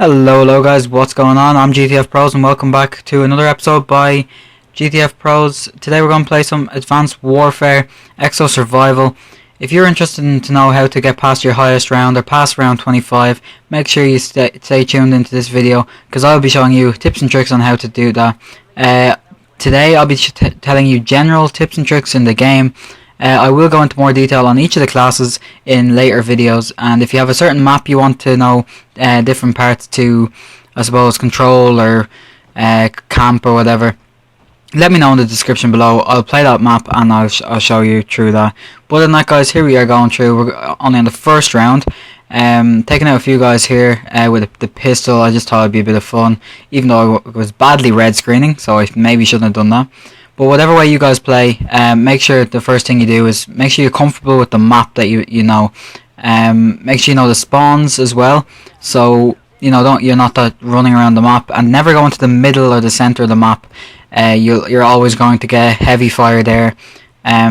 Hello guys, what's going on? I'm Gtf PRoZzzz and welcome back to another episode by Gtf PRoZzzz. Today we're going to play some Advanced Warfare Exo Survival. If you're interested to know how to get past your highest round or past round 25, make sure you stay tuned into this video because I'll be showing you tips and tricks on how to do that. Today I'll be telling you general tips and tricks in the game. I will go into more detail on each of the classes in later videos, and if you have a certain map you want to know different parts to, I suppose, control or camp or whatever, let me know in the description below. I'll play that map and I'll show you through that. But other than that, guys, here we are going through. We're only on the first round. Taking out a few guys here with the pistol. I just thought it'd be a bit of fun, even though I was badly red screening, so I maybe shouldn't have done that. But whatever way you guys play, make sure the first thing you do is make sure you're comfortable with the map that you know. Make sure you know the spawns as well, so you're not that running around the map, and never go into the middle or the center of the map. You're always going to get heavy fire there,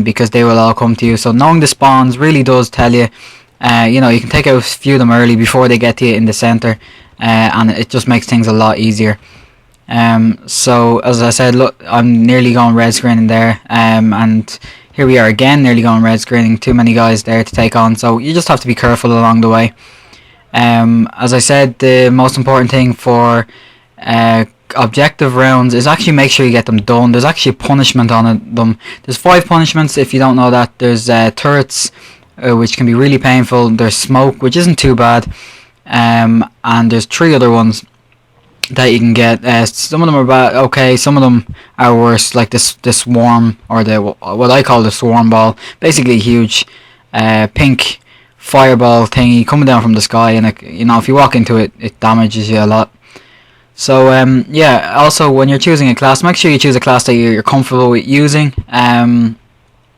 because they will all come to you. So knowing the spawns really does tell you. You can take out a few of them early before they get to you in the center, and it just makes things a lot easier. So as I said, look, I'm nearly going red screening there, and here we are again, nearly going red screening. Too many guys there to take on, so you just have to be careful along the way. As I said, the most important thing for objective rounds is actually make sure you get them done. There's actually a punishment on them. There's 5 punishments if you don't know that. There's turrets, which can be really painful. There's smoke, which isn't too bad, and there's 3 other ones that you can get. Some of them are bad, okay, some of them are worse, like this swarm, or what I call the swarm ball. Basically a huge pink fireball thingy coming down from the sky, and if you walk into it, it damages you a lot. So yeah, also when you're choosing a class, make sure you choose a class that you're comfortable with using.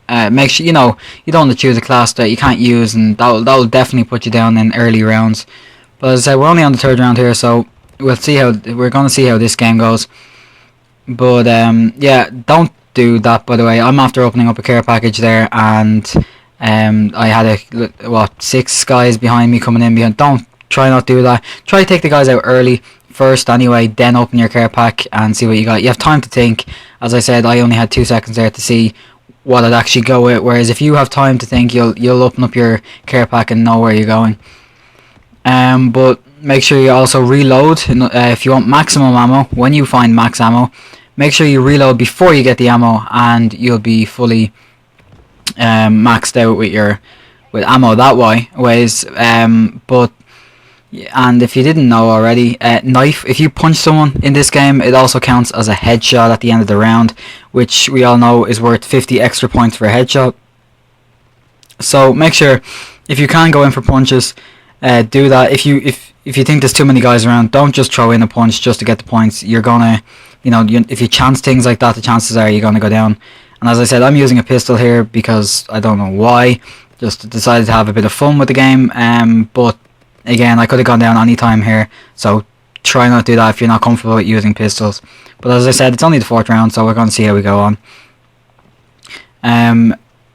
Make sure you don't want to choose a class that you can't use, and that'll definitely put you down in early rounds. But as I said, we're only on the 3rd round here, so we're going to see how this game goes. But yeah, don't do that, by the way. I'm after opening up a care package there, and I had 6 guys behind me coming in behind. Try not to do that. Try to take the guys out early first anyway, then open your care pack and see what you got. You have time to think. As I said, I only had 2 seconds there to see what I'd actually go with, whereas if you have time to think, you'll open up your care pack and know where you're going. But make sure you also reload. If you want maximum ammo, when you find max ammo, make sure you reload before you get the ammo, and you'll be fully maxed out with ammo that ways. And if you didn't know already, knife, if you punch someone in this game, it also counts as a headshot at the end of the round, which we all know is worth 50 extra points for a headshot. So make sure, if you can go in for punches, do that. If you think there's too many guys around, don't just throw in a punch just to get the points. You're gonna, if you chance things like that, the chances are you're gonna go down. And as I said, I'm using a pistol here because I don't know why, just decided to have a bit of fun with the game. But again, I could have gone down any time here, so try not to do that if you're not comfortable with using pistols. But as I said, it's only the 4th round, so we're going to see how we go on.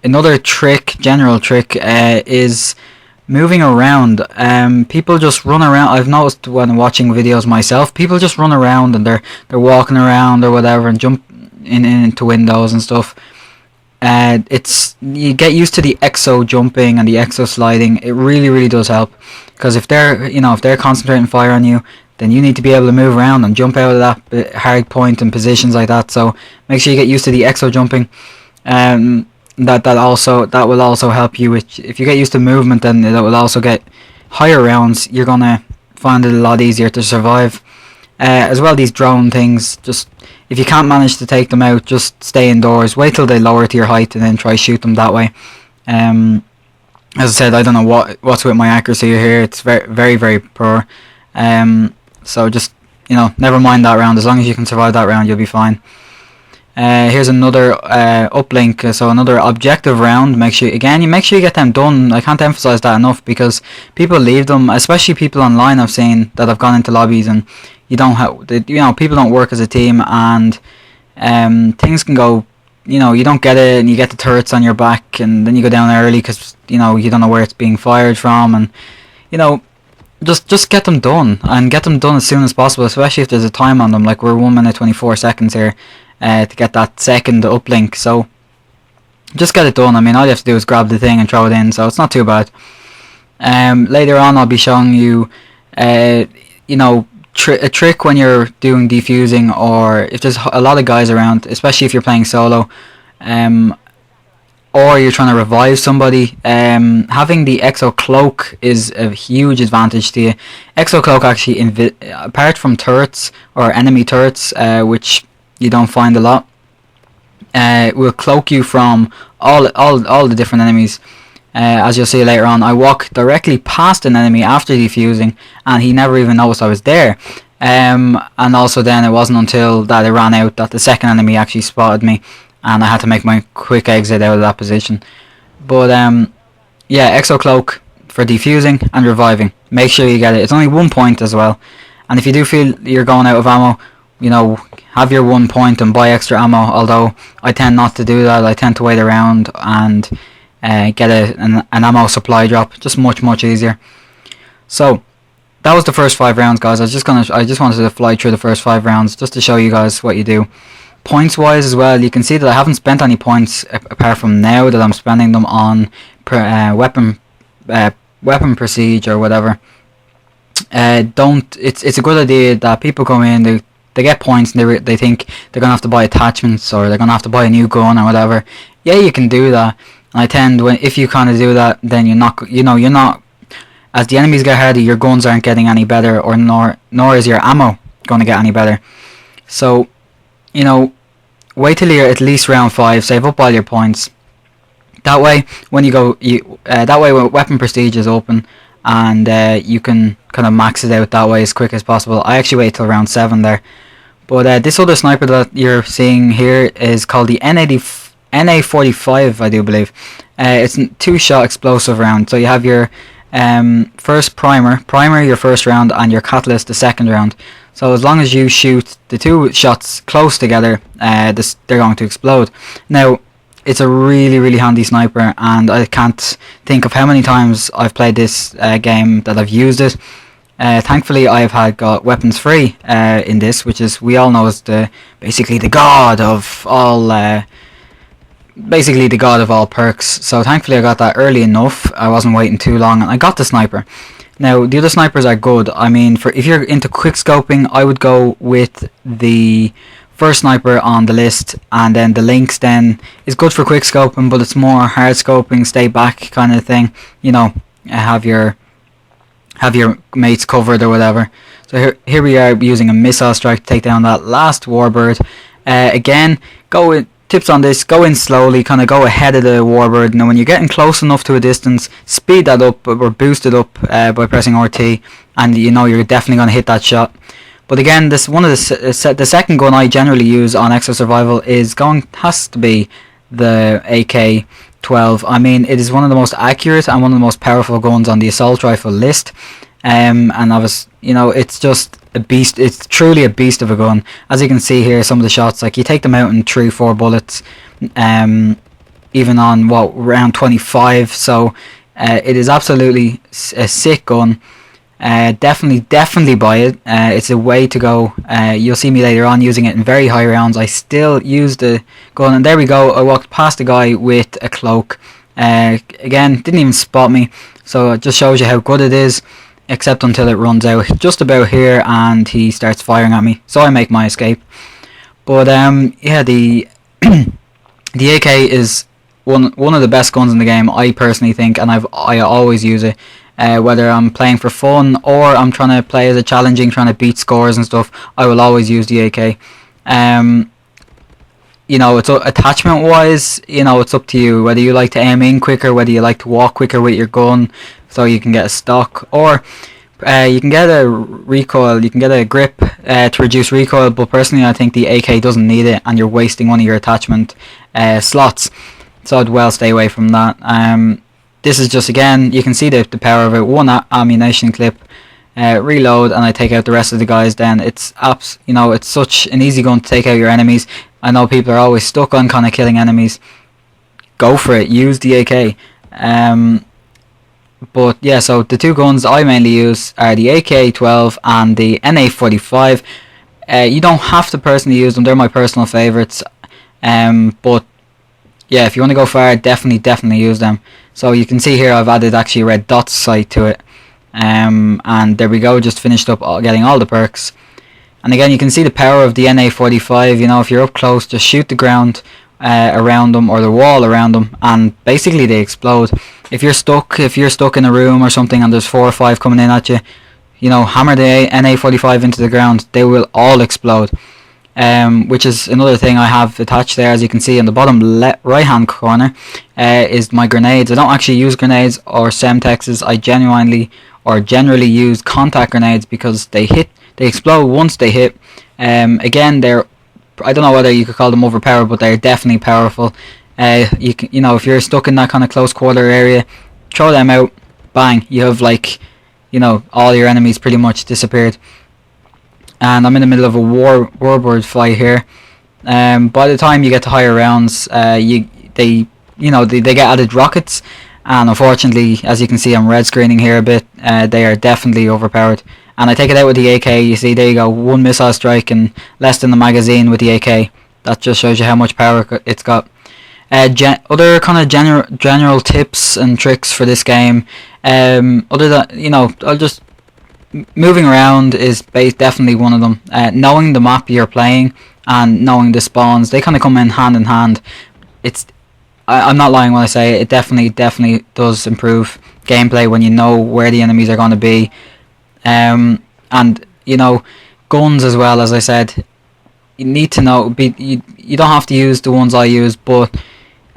Another general trick, is moving around. People just run around. I've noticed when watching videos myself, people just run around and they're walking around or whatever and jump into windows and stuff. You get used to the exo jumping and the exo sliding. It really does help, because if they're concentrating fire on you, then you need to be able to move around and jump out of that hard point and positions like that. So make sure you get used to the exo jumping. That will also help you with, if you get used to movement, then that will also get higher rounds. You're gonna find it a lot easier to survive. As well, these drone things, just if you can't manage to take them out, just stay indoors. Wait till they lower to your height and then try shoot them that way. As I said, I don't know what's with my accuracy here. It's very poor. So just never mind that round. As long as you can survive that round, you'll be fine. Here's another uplink, so another objective round. Make sure you get them done. I can't emphasize that enough, because people leave them, especially people online I've seen that have gone into lobbies, and people don't work as a team, and things can go, you don't get it, and you get the turrets on your back, and then you go down early because you don't know where it's being fired from, and just get them done, and get them done as soon as possible, especially if there's a time on them. Like, we're 1 minute 24 seconds here to get that second uplink, so just get it done. I mean, all you have to do is grab the thing and throw it in, so it's not too bad. Later on I'll be showing you you know, a trick when you're doing defusing, or if there's a lot of guys around, especially if you're playing solo, or you're trying to revive somebody. Having the Exo Cloak is a huge advantage to you. Exo Cloak actually, apart from turrets or enemy turrets, which you don't find a lot, will cloak you from all the different enemies. As you'll see later on, I walk directly past an enemy after defusing, and he never even noticed I was there. And also then it wasn't until that it ran out that the second enemy actually spotted me, and I had to make my quick exit out of that position. But yeah, Exo Cloak for defusing and reviving. Make sure you get it. It's only 1 point as well. And if you do feel you're going out of ammo, you know, have your 1 point and buy extra ammo. Although I tend not to do that. I tend to wait around and get an ammo supply drop. Just much easier. So that was the first 5 rounds, guys. I just wanted to fly through the first 5 rounds just to show you guys what you do. Points wise as well, you can see that I haven't spent any points apart from now that I'm spending them on weapon prestige or whatever. It's a good idea that people come in, they get points, and they think they're gonna have to buy attachments, or they're gonna have to buy a new gun or whatever. Yeah, you can do that. And I tend, if you kind of do that, then you're not, as the enemies get harder, your guns aren't getting any better, or nor is your ammo going to get any better. So, you know, wait till you're at least round 5, save up all your points. That way, when you go, that way when weapon prestige is open, and you can kind of max it out that way as quick as possible. I actually wait till round 7 there. But this other sniper that you're seeing here is called the NA45, I do believe. It's a 2-shot explosive round. So you have your first primer your first round, and your catalyst the second round. So as long as you shoot the 2 shots close together, they're going to explode. Now, it's a really handy sniper, and I can't think of how many times I've played this game that I've used it. Thankfully, I've got weapons free in this, which is, we all know, is basically the god of all perks. So thankfully I got that early enough. I wasn't waiting too long, and I got the sniper. Now, the other snipers are good. I mean, if you're into quick scoping, I would go with the first sniper on the list, and then the Lynx then is good for quick scoping, but it's more hard scoping, stay back kind of thing. You know, have your mates covered or whatever. So here we are using a missile strike to take down that last warbird. Again, tips on this: go in slowly, kind of go ahead of the warbird. Now when you're getting close enough to a distance, speed that up or boost it up by pressing RT, and you know you're definitely going to hit that shot. But again, the second gun I generally use on Exo Survival has to be the AK-12. I mean, it is one of the most accurate and one of the most powerful guns on the assault rifle list. And obviously, you know, it's just a beast. It's truly a beast of a gun. As you can see here, some of the shots, like, you take them out in 3-4 bullets, even on round 25. So it is absolutely a sick gun. Definitely buy it. It's a way to go. You'll see me later on using it in very high rounds. I still use the gun, and there we go. I walked past a guy with a cloak. Again, didn't even spot me. So it just shows you how good it is. Except until it runs out just about here and he starts firing at me, so I make my escape. But yeah, the the AK is one of the best guns in the game, I personally think, and I always use it, whether I'm playing for fun or I'm trying to play as a challenging, trying to beat scores and stuff. I will always use the AK. You know, it's attachment wise, you know, it's up to you whether you like to aim in quicker, whether you like to walk quicker with your gun so you can get a stock, or you can get a recoil, you can get a grip to reduce recoil. But personally I think the AK doesn't need it, and you're wasting one of your attachment slots, so I'd well stay away from that. This is just, again, you can see the power of it. One ammunition clip, reload, and I take out the rest of the guys. Then it's you know, it's such an easy gun to take out your enemies. I know people are always stuck on kind of killing enemies. Go for it. Use the AK. But yeah, so the two guns I mainly use are the AK-12 and the NA-45. You don't have to personally use them; they're my personal favourites. But yeah, if you want to go far, definitely use them. So you can see here I've added actually a red dot sight to it. And there we go, just finished up getting all the perks. And again, you can see the power of the NA-45. You know, if you're up close, just shoot the ground around them or the wall around them, and basically they explode. If you're stuck in a room or something and there's 4 or 5 coming in at you, you know, hammer the NA-45 into the ground, they will all explode. Which is another thing I have attached there, as you can see in the bottom right hand corner, is my grenades. I don't actually use grenades or semtexes. I generally use contact grenades because they explode once they hit. Again, I don't know whether you could call them overpowered, but they're definitely powerful. You know, if you're stuck in that kind of close quarter area, throw them out, bang, you have, like, you know, all your enemies pretty much disappeared. And I'm in the middle of a warbird fight here. By the time you get to higher rounds, they get added rockets, and unfortunately, as you can see, I'm red screening here a bit. They are definitely overpowered, and I take it out with the AK. You see, there you go, 1 missile strike and less than the magazine with the AK. That just shows you how much power it's got. Other kind of general tips and tricks for this game. Other than, you know, moving around is definitely one of them. Knowing the map you're playing and knowing the spawns, they kind of come in hand. I'm not lying when I say it definitely does improve gameplay when you know where the enemies are going to be. And you know, guns as well, as I said, you need to know. You don't have to use the ones I use, but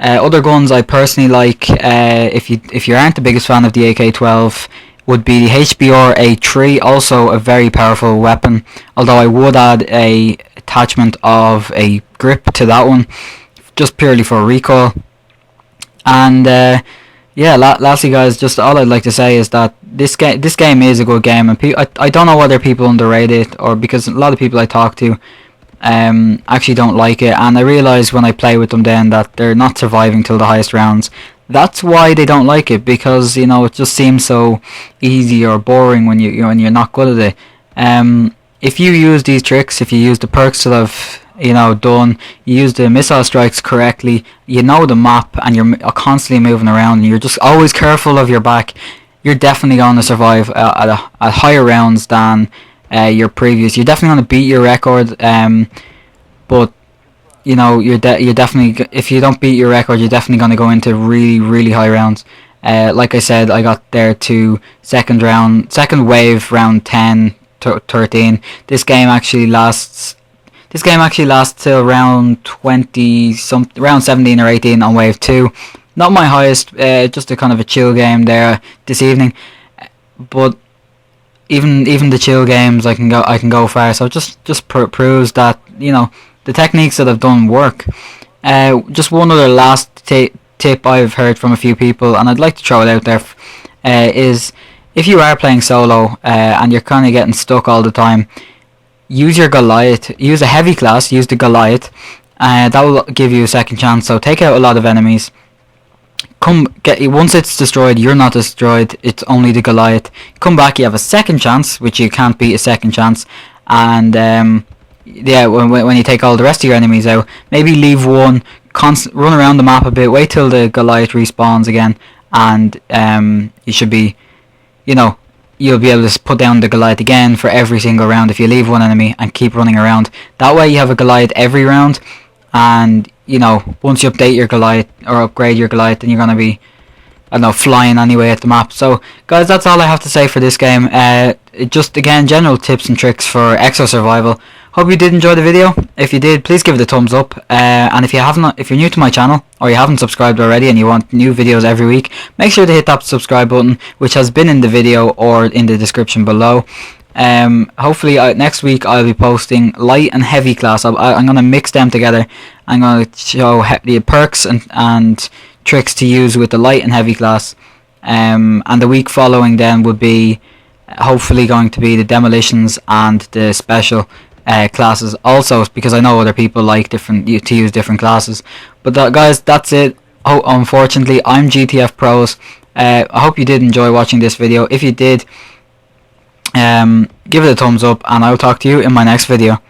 other guns I personally like, if you aren't the biggest fan of the AK-12, would be the HBR-A3, also a very powerful weapon, although I would add a attachment of a grip to that one, just purely for recoil. And yeah, lastly guys, just all I'd like to say is that this game is a good game, and I don't know whether people underrate it, or because a lot of people I talk to actually don't like it, and I realise when I play with them then that they're not surviving till the highest rounds. That's why they don't like it, because, you know, it just seems so easy or boring when you're not good at it. If you use these tricks, if you use the perks that I've, you know, done, you use the missile strikes correctly, you know the map, and you're constantly moving around, and you're just always careful of your back, you're definitely going to survive at higher rounds than your previous. You're definitely going to beat your record, but you know, you're definitely, if you don't beat your record, you're definitely going to go into really high rounds. Like I said, I got there to second wave, round 10 to 13. This game actually lasts till round 20 round 17 or 18 on wave 2. Not my highest, just a kind of a chill game there this evening. But even the chill games, I can go far. So just proves that, you know, the techniques that I've done work. Just one other last tip I've heard from a few people, and I'd like to throw it out there, is if you are playing solo and you're kind of getting stuck all the time, use your Goliath. Use a heavy class. Use the Goliath. That will give you a second chance. So take out a lot of enemies. Once it's destroyed, you're not destroyed. It's only the Goliath. Come back, you have a second chance, which you can't beat a second chance, and yeah, when you take all the rest of your enemies out, maybe leave one, run around the map a bit, wait till the Goliath respawns again, and you should be, you know, you'll be able to put down the Goliath again for every single round if you leave one enemy and keep running around. That way you have a Goliath every round, and, you know, once you update your Goliath or upgrade your Goliath, then you're going to be, I don't know, flying anyway at the map. So guys, that's all I have to say for this game. Just again, general tips and tricks for Exo Survival. Hope you did enjoy the video. If you did, please give it a thumbs up. And if you're new to my channel, or you haven't subscribed already and you want new videos every week, make sure to hit that subscribe button, which has been in the video or in the description below. Hopefully next week I'll be posting light and heavy class. I'm going to mix them together. I'm going to show the perks and tricks to use with the light and heavy class. And the week following then would be hopefully going to be the demolitions and the special classes also, because I know other people like to use different classes. But guys, that's it. Unfortunately, I'm Gtf PRoZzzz. I hope you did enjoy watching this video. If you did, give it a thumbs up, and I'll talk to you in my next video.